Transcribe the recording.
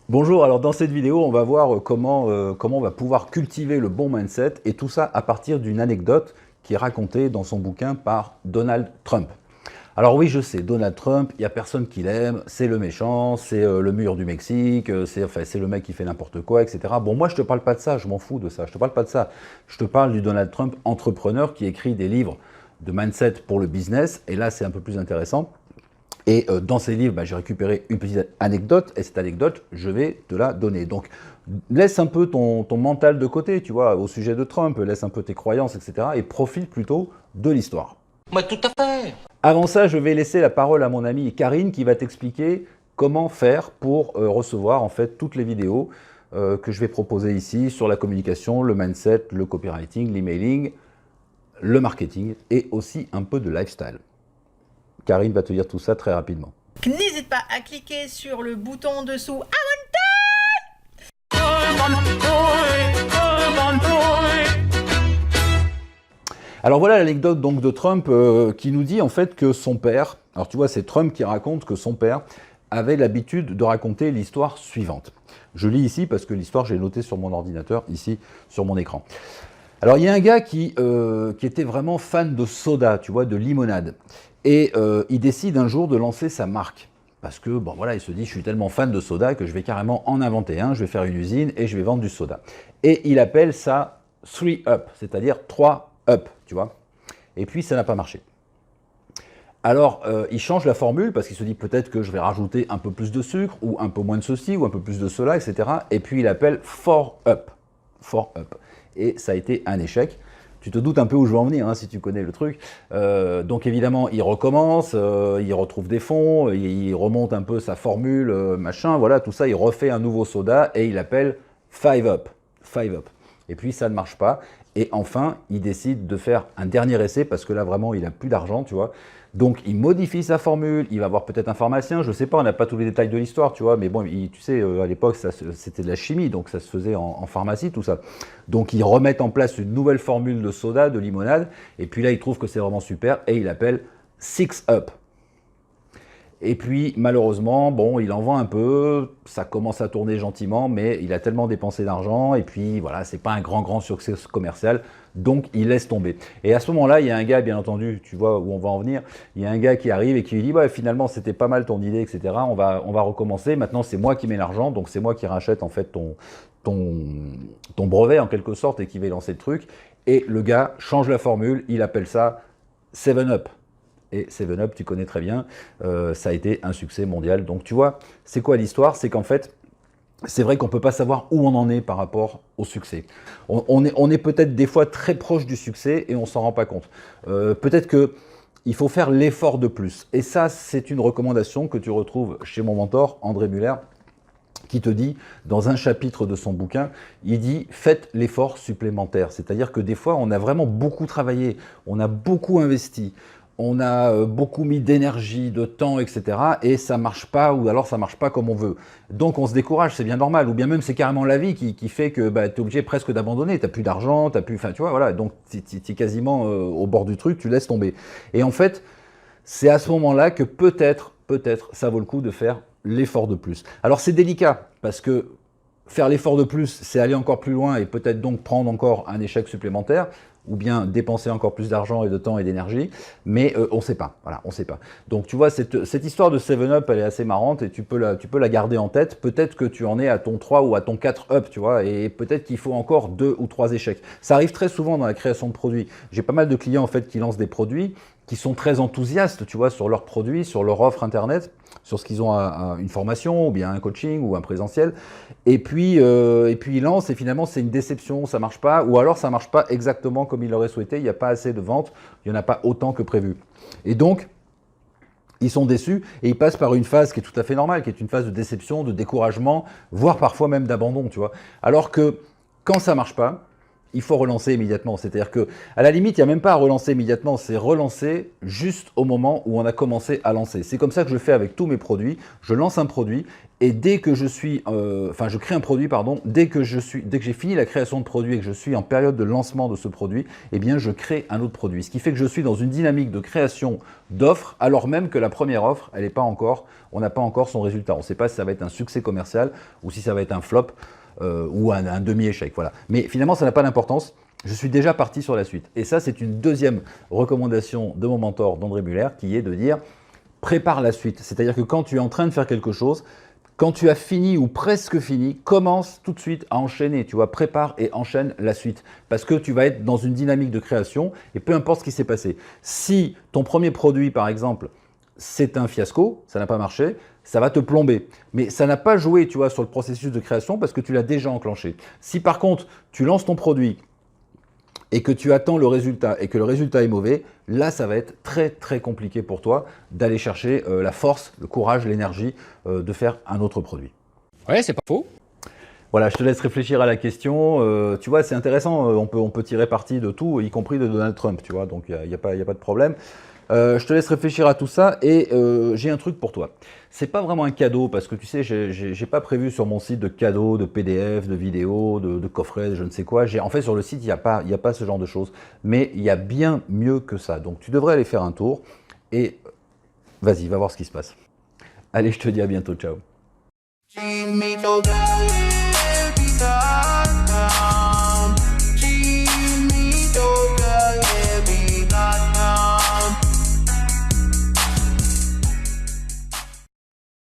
Bonjour, alors dans cette vidéo, on va voir comment on va pouvoir cultiver le bon mindset et tout ça à partir d'une anecdote qui est racontée dans son bouquin par Donald Trump. Alors oui, je sais, Donald Trump, il n'y a personne qui l'aime, c'est le méchant, c'est le mur du Mexique, c'est le mec qui fait n'importe quoi, etc. Bon, moi je te parle pas de ça, je m'en fous de ça, je te parle pas de ça. Je te parle du Donald Trump entrepreneur qui écrit des livres de mindset pour le business, et là c'est un peu plus intéressant. Et dans ces livres, j'ai récupéré une petite anecdote, et cette anecdote, je vais te la donner. Donc, laisse un peu ton mental de côté, tu vois, au sujet de Trump, laisse un peu tes croyances, etc. et profite plutôt de l'histoire. Mais tout à fait. Avant ça, je vais laisser la parole à mon amie Karine qui va t'expliquer comment faire pour recevoir en fait toutes les vidéos que je vais proposer ici sur la communication, le mindset, le copywriting, l'emailing, le marketing et aussi un peu de lifestyle. Karine va te dire tout ça très rapidement. N'hésite pas à cliquer sur le bouton en dessous. Alors voilà l'anecdote donc de Trump qui nous dit en fait que son père, alors tu vois c'est Trump qui raconte que son père avait l'habitude de raconter l'histoire suivante. Je lis ici parce que l'histoire j'ai noté sur mon ordinateur ici sur mon écran. Alors il y a un gars qui était vraiment fan de soda, tu vois, de limonade. Et il décide un jour de lancer sa marque. Parce que, bon voilà, il se dit, je suis tellement fan de soda que je vais carrément en inventer un, je vais faire une usine et je vais vendre du soda. Et il appelle ça 3 Up, c'est-à-dire 3 Up, tu vois. Et puis ça n'a pas marché. Alors, il change la formule parce qu'il se dit peut-être que je vais rajouter un peu plus de sucre ou un peu moins de ceci ou un peu plus de cela, etc. Et puis il appelle 4 Up. 4 Up. Et ça a été un échec. Tu te doutes un peu où je veux en venir, hein, si tu connais le truc. Donc évidemment, il recommence, il retrouve des fonds, il remonte un peu sa formule, machin, voilà, tout ça, il refait un nouveau soda et il appelle 5 Up. 5 Up. Et puis ça ne marche pas. Et enfin, il décide de faire un dernier essai parce que là, vraiment, il n'a plus d'argent, tu vois. Donc, il modifie sa formule, il va voir peut-être un pharmacien, je ne sais pas, on n'a pas tous les détails de l'histoire, tu vois, mais bon, tu sais, à l'époque, c'était de la chimie, donc ça se faisait en pharmacie, tout ça. Donc, ils remettent en place une nouvelle formule de soda, de limonade, et puis là, il trouve que c'est vraiment super, et il appelle 6 Up. Et puis, malheureusement, bon, il en vend un peu, ça commence à tourner gentiment, mais il a tellement dépensé d'argent, et puis voilà, c'est pas un grand succès commercial, donc il laisse tomber. Et à ce moment-là, il y a un gars, bien entendu, tu vois où on va en venir, il y a un gars qui arrive et qui lui dit, ouais, finalement, c'était pas mal ton idée, etc., on va recommencer, maintenant c'est moi qui mets l'argent, donc c'est moi qui rachète en fait ton brevet en quelque sorte, et qui va lancer le truc, et le gars change la formule, il appelle ça 7 Up. Et 7 Up, tu connais très bien, ça a été un succès mondial. Donc tu vois, c'est quoi l'histoire? C'est qu'en fait, c'est vrai qu'on ne peut pas savoir où on en est par rapport au succès. On est peut-être des fois très proche du succès et on ne s'en rend pas compte. Peut-être qu'il faut faire l'effort de plus. Et ça, c'est une recommandation que tu retrouves chez mon mentor, André Muller, qui te dit, dans un chapitre de son bouquin, il dit « Faites l'effort supplémentaire ». C'est-à-dire que des fois, on a vraiment beaucoup travaillé, on a beaucoup investi, on a beaucoup mis d'énergie, de temps, etc. et ça marche pas, ou alors ça marche pas comme on veut. Donc on se décourage, c'est bien normal, ou bien même c'est carrément la vie qui fait que tu es obligé presque d'abandonner, tu n'as plus d'argent, enfin tu vois, voilà, donc tu es quasiment au bord du truc, tu laisses tomber. Et en fait, c'est à ce moment-là que peut-être, ça vaut le coup de faire l'effort de plus. Alors c'est délicat, parce que faire l'effort de plus, c'est aller encore plus loin et peut-être donc prendre encore un échec supplémentaire, ou bien dépenser encore plus d'argent et de temps et d'énergie, mais on ne sait pas, voilà, on ne sait pas. Donc tu vois, cette histoire de 7 Up, elle est assez marrante et tu peux la garder en tête. Peut-être que tu en es à ton 3 ou à ton 4 Up, tu vois, et peut-être qu'il faut encore 2 ou 3 échecs. Ça arrive très souvent dans la création de produits. J'ai pas mal de clients en fait qui lancent des produits, qui sont très enthousiastes, tu vois, sur leurs produits, sur leur offre internet, sur ce qu'ils ont à une formation, ou bien un coaching, ou un présentiel. Et puis ils lancent, et finalement, c'est une déception, ça ne marche pas, ou alors ça ne marche pas exactement comme ils l'auraient souhaité, il n'y a pas assez de ventes, il n'y en a pas autant que prévu. Et donc, ils sont déçus, et ils passent par une phase qui est tout à fait normale, qui est une phase de déception, de découragement, voire parfois même d'abandon, tu vois. Alors que, quand ça ne marche pas, il faut relancer immédiatement. C'est-à-dire qu'à la limite, il n'y a même pas à relancer immédiatement, c'est relancer juste au moment où on a commencé à lancer. C'est comme ça que je fais avec tous mes produits. Je lance un produit Et dès que je suis, enfin je crée un produit, pardon, dès que j'ai fini la création de produit et que je suis en période de lancement de ce produit, eh bien je crée un autre produit. Ce qui fait que je suis dans une dynamique de création d'offres, alors même que la première offre, elle n'est pas encore, on n'a pas encore son résultat. On ne sait pas si ça va être un succès commercial ou si ça va être un flop ou un demi-échec. Voilà. Mais finalement, ça n'a pas d'importance. Je suis déjà parti sur la suite. Et ça, c'est une deuxième recommandation de mon mentor d'André Muller qui est de dire prépare la suite. C'est-à-dire que quand tu es en train de faire quelque chose, quand tu as fini ou presque fini, commence tout de suite à enchaîner. Tu vois, prépare et enchaîne la suite. Parce que tu vas être dans une dynamique de création et peu importe ce qui s'est passé. Si ton premier produit, par exemple, c'est un fiasco, ça n'a pas marché, ça va te plomber. Mais ça n'a pas joué, tu vois, sur le processus de création parce que tu l'as déjà enclenché. Si par contre, tu lances ton produit et que tu attends le résultat et que le résultat est mauvais, là, ça va être très très compliqué pour toi d'aller chercher la force, le courage, l'énergie de faire un autre produit. Ouais, c'est pas faux. Voilà, je te laisse réfléchir à la question. Tu vois, c'est intéressant, on peut tirer parti de tout, y compris de Donald Trump, tu vois, donc il n'y a pas de problème. Je te laisse réfléchir à tout ça et j'ai un truc pour toi. C'est pas vraiment un cadeau parce que tu sais, j'ai pas prévu sur mon site de cadeaux, de PDF, de vidéos, de coffrets, de je ne sais quoi. En fait, sur le site, il n'y a pas ce genre de choses. Mais il y a bien mieux que ça. Donc, tu devrais aller faire un tour et vas-y, va voir ce qui se passe. Allez, je te dis à bientôt. Ciao.